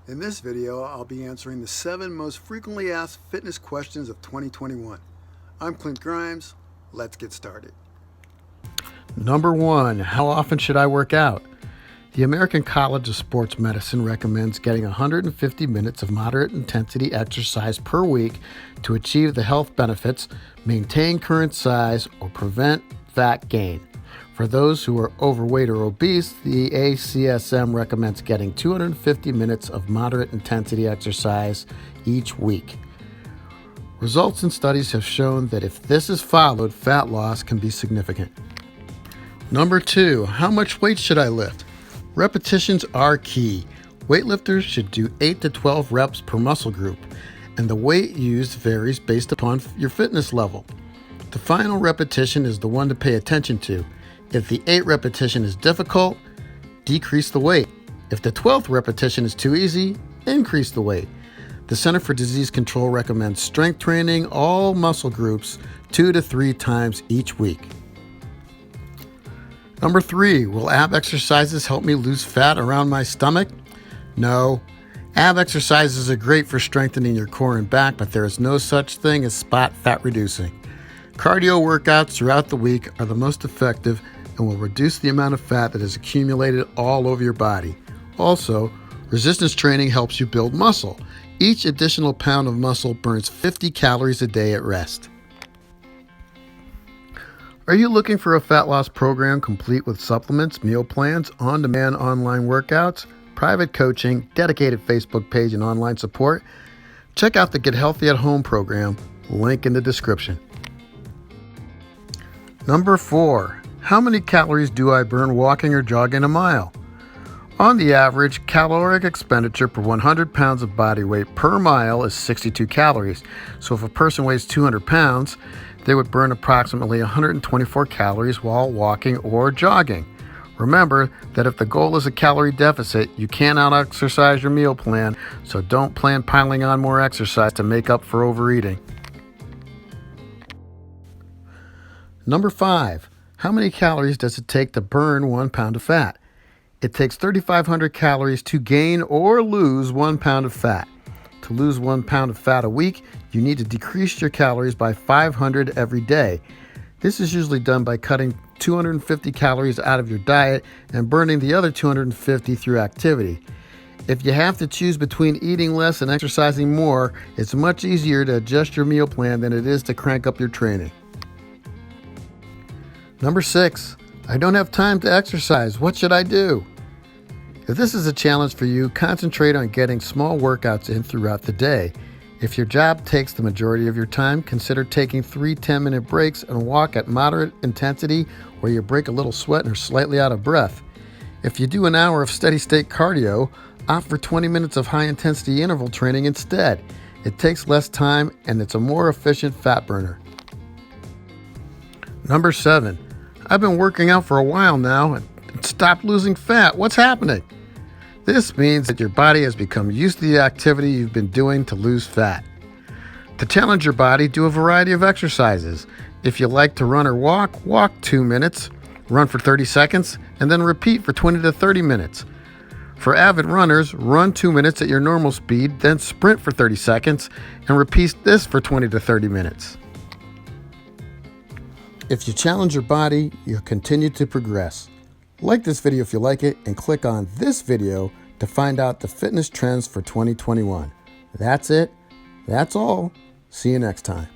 In this video, I'll be answering the 7 most frequently asked fitness questions of 2021. I'm Clint Grimes. Let's get started. Number 1, how often should I work out? The American College of Sports Medicine recommends getting 150 minutes of moderate intensity exercise per week to achieve the health benefits, maintain current size, or prevent fat gain. For those who are overweight or obese, the ACSM recommends getting 250 minutes of moderate intensity exercise each week. Results in studies have shown that if this is followed, fat loss can be significant. Number 2, how much weight should I lift? Repetitions are key. Weightlifters should do 8 to 12 reps per muscle group, and the weight used varies based upon your fitness level. The final repetition is the one to pay attention to. If the 8th repetition is difficult, decrease the weight. If the 12th repetition is too easy, increase the weight. The Center for Disease Control recommends strength training all muscle groups 2 to 3 times each week. Number 3, will ab exercises help me lose fat around my stomach? No. Ab exercises are great for strengthening your core and back, but there is no such thing as spot fat reducing. Cardio workouts throughout the week are the most effective and will reduce the amount of fat that is accumulated all over your body. Also, resistance training helps you build muscle. Each additional pound of muscle burns 50 calories a day at rest. Are you looking for a fat loss program complete with supplements, meal plans, on-demand online workouts, private coaching, dedicated Facebook page, and online support? Check out the Get Healthy at Home program, link in the description. Number 4, how many calories do I burn walking or jogging a mile? On the average, caloric expenditure per 100 pounds of body weight per mile is 62 calories. So if a person weighs 200 pounds, they would burn approximately 124 calories while walking or jogging. Remember that if the goal is a calorie deficit, you can't out-exercise your meal plan, so don't plan piling on more exercise to make up for overeating. Number 5, how many calories does it take to burn 1 pound of fat? It takes 3,500 calories to gain or lose 1 pound of fat. To lose 1 pound of fat a week, you need to decrease your calories by 500 every day. This is usually done by cutting 250 calories out of your diet and burning the other 250 through activity. If you have to choose between eating less and exercising more, it's much easier to adjust your meal plan than it is to crank up your training. Number 6, I don't have time to exercise. What should I do? If this is a challenge for you, concentrate on getting small workouts in throughout the day. If your job takes the majority of your time, consider taking 3 10-minute breaks and walk at moderate intensity where you break a little sweat and are slightly out of breath. If you do an hour of steady-state cardio, opt for 20 minutes of high-intensity interval training instead. It takes less time and it's a more efficient fat burner. Number 7, I've been working out for a while now and stopped losing fat. What's happening? This means that your body has become used to the activity you've been doing to lose fat. To challenge your body, do a variety of exercises. If you like to run or walk 2 minutes, run for 30 seconds, and then repeat for 20 to 30 minutes. For avid runners, run 2 minutes at your normal speed, then sprint for 30 seconds, and repeat this for 20 to 30 minutes. If you challenge your body, you'll continue to progress. Like this video if you like it, and click on this video to find out the fitness trends for 2021. That's it. That's all. See you next time.